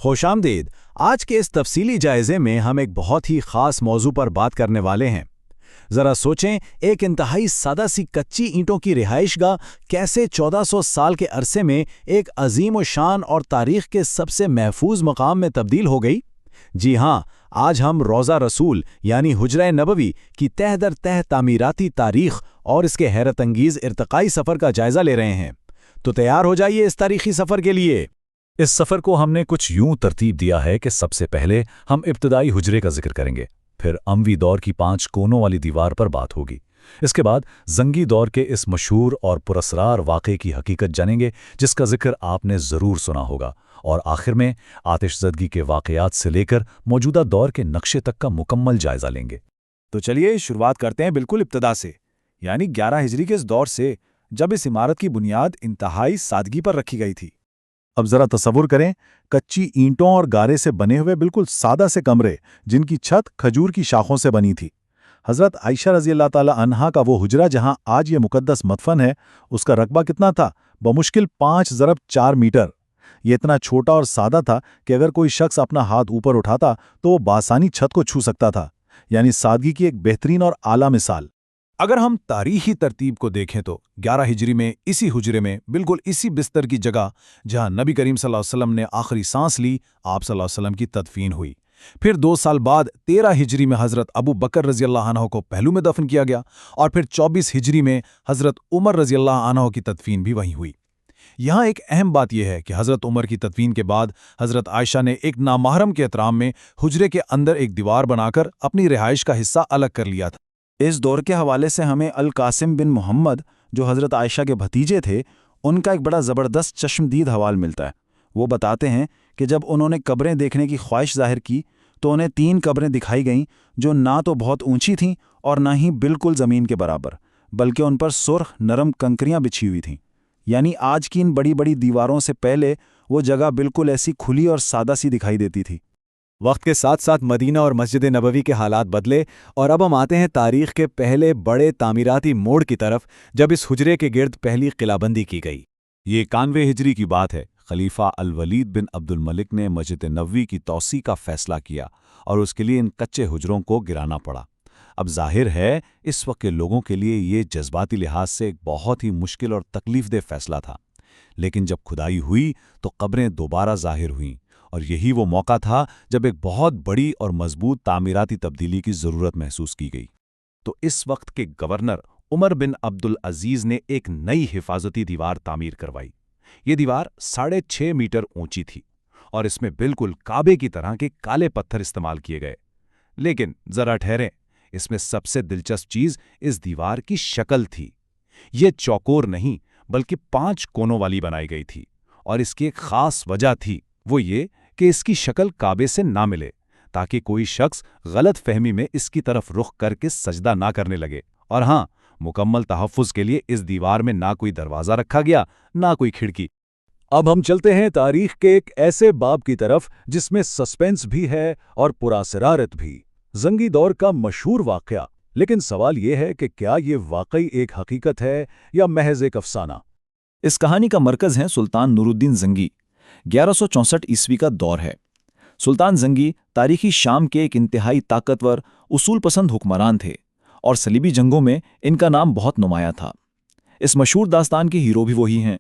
خوش آمدید۔ آج کے اس تفصیلی جائزے میں ہم ایک بہت ہی خاص موضوع پر بات کرنے والے ہیں۔ ذرا سوچیں، ایک انتہائی سادہ سی کچی اینٹوں کی رہائش گاہ کیسے 1400 سال کے عرصے میں ایک عظیم و شان اور تاریخ کے سب سے محفوظ مقام میں تبدیل ہو گئی؟ جی ہاں، آج ہم روضہ رسول یعنی حجرہ نبوی کی تہ در تہ تعمیراتی تاریخ اور اس کے حیرت انگیز ارتقائی سفر کا جائزہ لے رہے ہیں۔ تو تیار ہو جائیے اس تاریخی سفر کے لیے۔ اس سفر کو ہم نے کچھ یوں ترتیب دیا ہے کہ سب سے پہلے ہم ابتدائی حجرے کا ذکر کریں گے، پھر اموی دور کی 5 کونوں والی دیوار پر بات ہوگی، اس کے بعد زنگی دور کے اس مشہور اور پراسرار واقعے کی حقیقت جانیں گے جس کا ذکر آپ نے ضرور سنا ہوگا، اور آخر میں آتش زدگی کے واقعات سے لے کر موجودہ دور کے نقشے تک کا مکمل جائزہ لیں گے۔ تو چلیے شروعات کرتے ہیں بالکل ابتدا سے، یعنی 11 ہجری کے اس دور سے جب اس عمارت کی بنیاد انتہائی سادگی پر رکھی گئی تھی۔ اب ذرا تصور کریں، کچی اینٹوں اور گارے سے بنے ہوئے بالکل سادہ سے کمرے جن کی چھت کھجور کی شاخوں سے بنی تھی۔ حضرت عائشہ رضی اللہ تعالی عنہا کا وہ حجرہ جہاں آج یہ مقدس مدفن ہے، اس کا رقبہ کتنا تھا؟ بمشکل 5x4 میٹر۔ یہ اتنا چھوٹا اور سادہ تھا کہ اگر کوئی شخص اپنا ہاتھ اوپر اٹھاتا تو وہ بآسانی چھت کو چھو سکتا تھا، یعنی سادگی کی ایک بہترین اور اعلیٰ مثال۔ اگر ہم تاریخی ترتیب کو دیکھیں تو 11 ہجری میں اسی حجرے میں بالکل اسی بستر کی جگہ جہاں نبی کریم صلی اللہ علیہ وسلم نے آخری سانس لی، آپ صلی اللہ علیہ وسلم کی تدفین ہوئی۔ پھر 2 سال بعد 13 ہجری میں حضرت ابو بکر رضی اللہ عنہ کو پہلو میں دفن کیا گیا، اور پھر 24 ہجری میں حضرت عمر رضی اللہ عنہ کی تدفین بھی وہیں ہوئی۔ یہاں ایک اہم بات یہ ہے کہ حضرت عمر کی تدفین کے بعد حضرت عائشہ نے ایک نامحرم کے احترام میں حجرے کے اندر ایک دیوار بنا کر اپنی رہائش کا حصہ الگ کر لیا تھا۔ اس دور کے حوالے سے ہمیں القاسم بن محمد، جو حضرت عائشہ کے بھتیجے تھے، ان کا ایک بڑا زبردست چشمدید حوال ملتا ہے۔ وہ بتاتے ہیں کہ جب انہوں نے قبریں دیکھنے کی خواہش ظاہر کی تو انہیں 3 قبریں دکھائی گئیں جو نہ تو بہت اونچی تھیں اور نہ ہی بالکل زمین کے برابر، بلکہ ان پر سرخ نرم کنکریاں بچھی ہوئی تھیں۔ یعنی آج کی ان بڑی بڑی دیواروں سے پہلے وہ جگہ بالکل ایسی کھلی اور سادہ سی دکھائی دیتی تھی۔ وقت کے ساتھ ساتھ مدینہ اور مسجد نبوی کے حالات بدلے، اور اب ہم آتے ہیں تاریخ کے پہلے بڑے تعمیراتی موڑ کی طرف، جب اس حجرے کے گرد پہلی قلعہ بندی کی گئی۔ یہ 91 ہجری کی بات ہے۔ خلیفہ الولید بن عبد الملک نے مسجد نبوی کی توسیع کا فیصلہ کیا اور اس کے لیے ان کچے حجروں کو گرانا پڑا۔ اب ظاہر ہے اس وقت کے لوگوں کے لیے یہ جذباتی لحاظ سے ایک بہت ہی مشکل اور تکلیف دہ فیصلہ تھا، لیکن جب کھدائی ہوئی تو قبریں دوبارہ ظاہر ہوئیں، اور یہی وہ موقع تھا جب ایک بہت بڑی اور مضبوط تعمیراتی تبدیلی کی ضرورت محسوس کی گئی۔ تو اس وقت کے گورنر عمر بن عبد العزیز نے ایک نئی حفاظتی دیوار تعمیر کروائی۔ یہ دیوار 6.5 میٹر اونچی تھی، اور اس میں بالکل کعبے کی طرح کے کالے پتھر استعمال کیے گئے۔ لیکن ذرا ٹھہریں، اس میں سب سے دلچسپ چیز اس دیوار کی شکل تھی۔ یہ چوکور نہیں بلکہ 5 کونوں والی بنائی گئی تھی، اور اس کی ایک خاص وجہ تھی، وہ یہ کہ اس کی شکل کعبے سے نہ ملے، تاکہ کوئی شخص غلط فہمی میں اس کی طرف رخ کر کے سجدہ نہ کرنے لگے۔ اور ہاں، مکمل تحفظ کے لیے اس دیوار میں نہ کوئی دروازہ رکھا گیا، نہ کوئی کھڑکی۔ اب ہم چلتے ہیں تاریخ کے ایک ایسے باب کی طرف جس میں سسپینس بھی ہے اور پراسرارت بھی، زنگی دور کا مشہور واقعہ۔ لیکن سوال یہ ہے کہ کیا یہ واقعی ایک حقیقت ہے یا محض ایک افسانہ؟ اس کہانی کا مرکز ہے سلطان نور الدین زنگی۔ 1164 عیسوی کا دور ہے۔ سلطان زنگی تاریخی شام کے ایک انتہائی طاقتور اصول پسند حکمران تھے، اور صلیبی جنگوں میں ان کا نام بہت نمایاں تھا۔ اس مشہور داستان کے ہیرو بھی وہی ہیں۔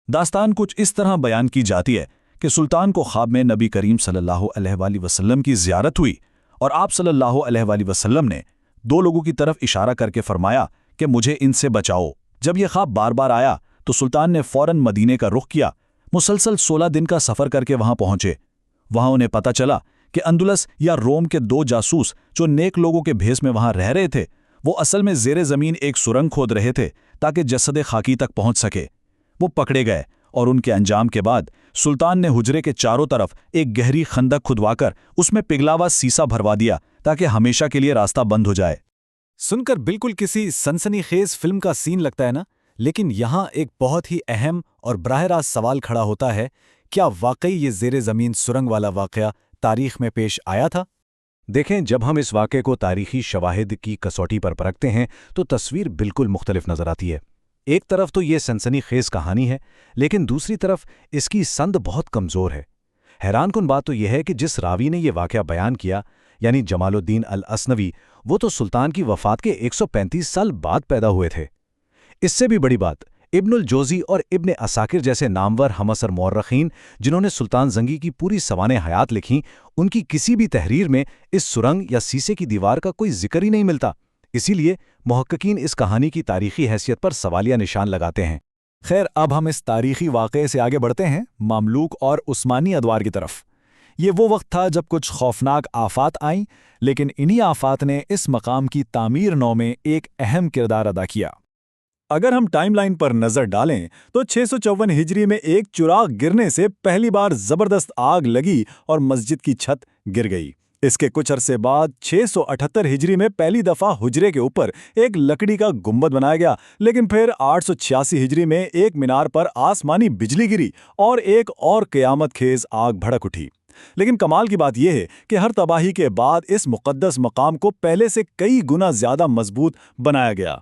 داستان کچھ اس طرح بیان کی جاتی ہے کہ سلطان کو خواب میں نبی کریم صلی اللہ علیہ وآلہ وسلم کی زیارت ہوئی، اور آپ صلی اللہ علیہ وآلہ وسلم نے 2 لوگوں کی طرف اشارہ کر کے فرمایا کہ مجھے ان سے بچاؤ۔ جب یہ خواب بار بار آیا تو سلطان نے فوراً مدینے کا رخ کیا، مسلسل 16 دن کا سفر کر کے وہاں پہنچے۔ وہاں انہیں پتہ چلا کہ اندلس یا روم کے 2 جاسوس جو نیک لوگوں کے بھیس میں وہاں رہ رہے تھے، وہ اصل میں زیر زمین ایک سرنگ کھود رہے تھے تاکہ جسد خاکی تک پہنچ سکے۔ وہ پکڑے گئے، اور ان کے انجام کے بعد سلطان نے حجرے کے چاروں طرف ایک گہری خندق کھدوا کر اس میں پگھلا سیسا بھروا دیا تاکہ ہمیشہ کے لیے راستہ بند ہو جائے۔ سن کر بالکل کسی سنسنی خیز فلم کا سین لگتا ہے نا، لیکن یہاں ایک بہت ہی اہم اور براہ راست سوال کھڑا ہوتا ہے، کیا واقعی یہ زیر زمین سرنگ والا واقعہ تاریخ میں پیش آیا تھا؟ دیکھیں، جب ہم اس واقعے کو تاریخی شواہد کی کسوٹی پر پرکھتے ہیں تو تصویر بالکل مختلف نظر آتی ہے۔ ایک طرف تو یہ سنسنی خیز کہانی ہے، لیکن دوسری طرف اس کی سند بہت کمزور ہے۔ حیران کن بات تو یہ ہے کہ جس راوی نے یہ واقعہ بیان کیا، یعنی جمال الدین الاسنوی، وہ تو سلطان کی وفات کے 135 سال بعد پیدا ہوئے تھے۔ اس سے بھی بڑی بات، ابن الجوزی اور ابن عساکر جیسے نامور ہمعصر مورخین جنہوں نے سلطان زنگی کی پوری سوانح حیات لکھیں، ان کی کسی بھی تحریر میں اس سرنگ یا سیسے کی دیوار کا کوئی ذکر ہی نہیں ملتا۔ اسی لیے محققین اس کہانی کی تاریخی حیثیت پر سوالیہ نشان لگاتے ہیں۔ خیر، اب ہم اس تاریخی واقعے سے آگے بڑھتے ہیں مملوک اور عثمانی ادوار کی طرف۔ یہ وہ وقت تھا جب کچھ خوفناک آفات آئیں، لیکن انہی آفات نے اس مقام کی تعمیر نو میں ایک اہم کردار ادا کیا۔ اگر ہم ٹائم لائن پر نظر ڈالیں تو 654 ہجری میں ایک چراغ گرنے سے پہلی بار زبردست آگ لگی اور مسجد کی چھت گر گئی۔ اس کے کچھ عرصے بعد 678 ہجری میں پہلی دفعہ حجرے کے اوپر ایک لکڑی کا گنبد بنایا گیا، لیکن پھر 886 ہجری میں ایک مینار پر آسمانی بجلی گری اور ایک اور قیامت خیز آگ بھڑک اٹھی۔ لیکن کمال کی بات یہ ہے کہ ہر تباہی کے بعد اس مقدس مقام کو پہلے سے کئی گنا زیادہ مضبوط بنایا گیا۔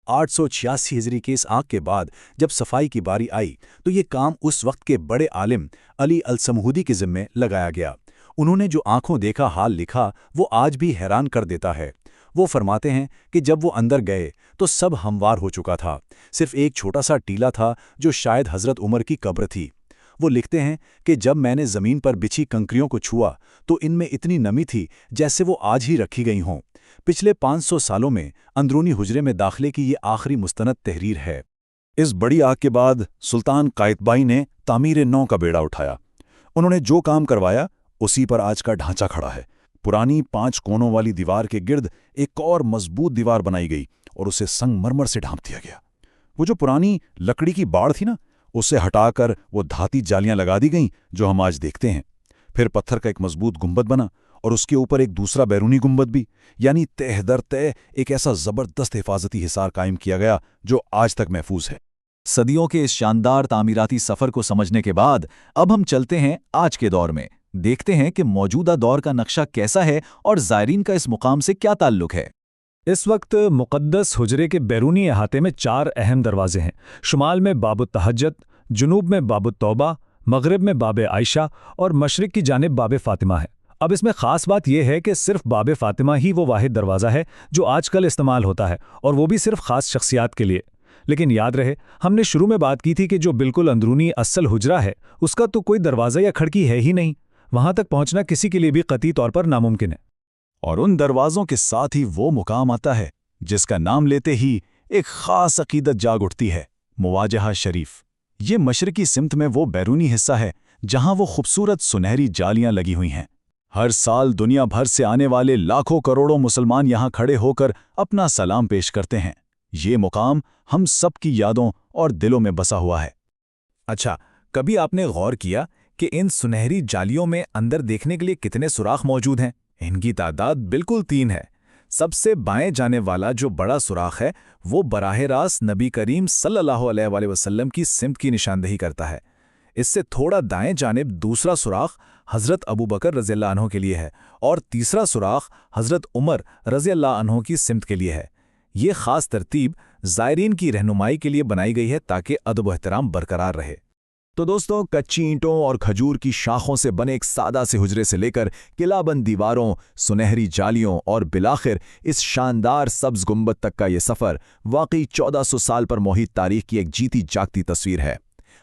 886 ہجری کے اس آگ کے بعد جب صفائی کی باری آئی تو یہ کام اس وقت کے بڑے عالم علی السمہودی کے ذمے لگایا گیا۔ انہوں نے جو آنکھوں دیکھا حال لکھا وہ آج بھی حیران کر دیتا ہے۔ وہ فرماتے ہیں کہ جب وہ اندر گئے تو سب ہموار ہو چکا تھا، صرف ایک چھوٹا سا ٹیلا تھا جو شاید حضرت عمر کی قبر تھی۔ وہ لکھتے ہیں کہ جب میں نے زمین پر بچھی کنکریوں کو چھوا تو ان میں اتنی نمی تھی جیسے وہ آج ہی رکھی گئی ہوں۔ پچھلے 500 سالوں میں اندرونی حجرے میں داخلے کی یہ آخری مستند تحریر ہے۔ اس بڑی آگ کے بعد سلطان قائتبائی نے تعمیر نو کا بیڑا اٹھایا۔ انہوں نے جو کام کروایا اسی پر آج کا ڈھانچہ کھڑا ہے۔ پرانی 5 کونوں والی دیوار کے گرد ایک اور مضبوط دیوار بنائی گئی اور اسے سنگ مرمر سے ڈھانپ دیا گیا۔ وہ جو پرانی لکڑی کی باڑ تھی نا، اسے ہٹا کر وہ دھاتی جالیاں لگا دی گئیں جو ہم آج دیکھتے ہیں۔ پھر پتھر کا ایک مضبوط گنبد بنا اور اس کے اوپر ایک دوسرا بیرونی گنبد بھی، یعنی تہ در تہ ایک ایسا زبردست حفاظتی حصار قائم کیا گیا جو آج تک محفوظ ہے۔ صدیوں کے اس شاندار تعمیراتی سفر کو سمجھنے کے بعد اب ہم چلتے ہیں آج کے دور میں، دیکھتے ہیں کہ موجودہ دور کا نقشہ کیسا ہے اور زائرین کا اس مقام سے کیا تعلق ہے۔ اس وقت مقدس حجرے کے بیرونی احاطے میں 4 اہم دروازے ہیں۔ شمال میں باب التہجد، جنوب میں باب التوبہ، مغرب میں باب عائشہ اور مشرق کی جانب باب فاطمہ ہے۔ اب اس میں خاص بات یہ ہے کہ صرف باب فاطمہ ہی وہ واحد دروازہ ہے جو آج کل استعمال ہوتا ہے، اور وہ بھی صرف خاص شخصیات کے لیے۔ لیکن یاد رہے، ہم نے شروع میں بات کی تھی کہ جو بالکل اندرونی اصل حجرہ ہے اس کا تو کوئی دروازہ یا کھڑکی ہے ہی نہیں، وہاں تک پہنچنا کسی کے لیے بھی قطعی طور پر ناممکن ہے۔ اور ان دروازوں کے ساتھ ہی وہ مقام آتا ہے جس کا نام لیتے ہی ایک خاص عقیدت جاگ اٹھتی ہے، مواجہہ شریف۔ یہ مشرقی سمت میں وہ بیرونی حصہ ہے جہاں وہ خوبصورت سنہری جالیاں لگی ہوئی ہیں۔ ہر سال دنیا بھر سے آنے والے لاکھوں کروڑوں مسلمان یہاں کھڑے ہو کر اپنا سلام پیش کرتے ہیں۔ یہ مقام ہم سب کی یادوں اور دلوں میں بسا ہوا ہے۔ اچھا، کبھی آپ نے غور کیا کہ ان سنہری جالیوں میں اندر دیکھنے کے لیے کتنے سوراخ موجود ہیں؟ ان کی تعداد بالکل 3 ہے۔ سب سے بائیں جانے والا جو بڑا سوراخ ہے وہ براہ راست نبی کریم صلی اللہ علیہ وآلہ وسلم کی سمت کی نشاندہی کرتا ہے۔ اس سے تھوڑا دائیں جانب دوسرا سوراخ حضرت ابو بکر رضی اللہ عنہ کے لیے ہے، اور تیسرا سوراخ حضرت عمر رضی اللہ عنہ کی سمت کے لیے ہے۔ یہ خاص ترتیب زائرین کی رہنمائی کے لیے بنائی گئی ہے تاکہ ادب و احترام برقرار رہے۔ تو دوستوں، کچی اینٹوں اور کھجور کی شاخوں سے بنے ایک سادہ سے حجرے سے لے کر قلعہ بند دیواروں، سنہری جالیوں اور بالآخر اس شاندار سبز گنبد تک کا یہ سفر واقعی 1400 سال پر محیط تاریخ کی ایک جیتی جاگتی تصویر ہے۔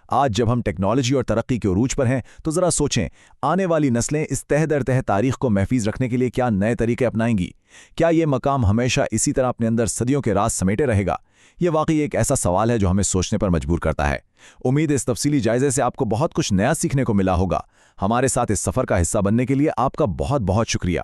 آج جب ہم ٹیکنالوجی اور ترقی کے عروج پر ہیں تو ذرا سوچیں، آنے والی نسلیں اس تہ در تہ تاریخ کو محفوظ رکھنے کے لیے کیا نئے طریقے اپنائیں گی؟ کیا یہ مقام ہمیشہ اسی طرح اپنے اندر صدیوں کے راز سمیٹے رہے گا؟ یہ واقعی ایک ایسا سوال ہے جو ہمیں سوچنے پر مجبور کرتا ہے۔ امید اس تفصیلی جائزے سے آپ کو بہت کچھ نیا سیکھنے کو ملا ہوگا۔ ہمارے ساتھ اس سفر کا حصہ بننے کے لیے آپ کا بہت بہت شکریہ۔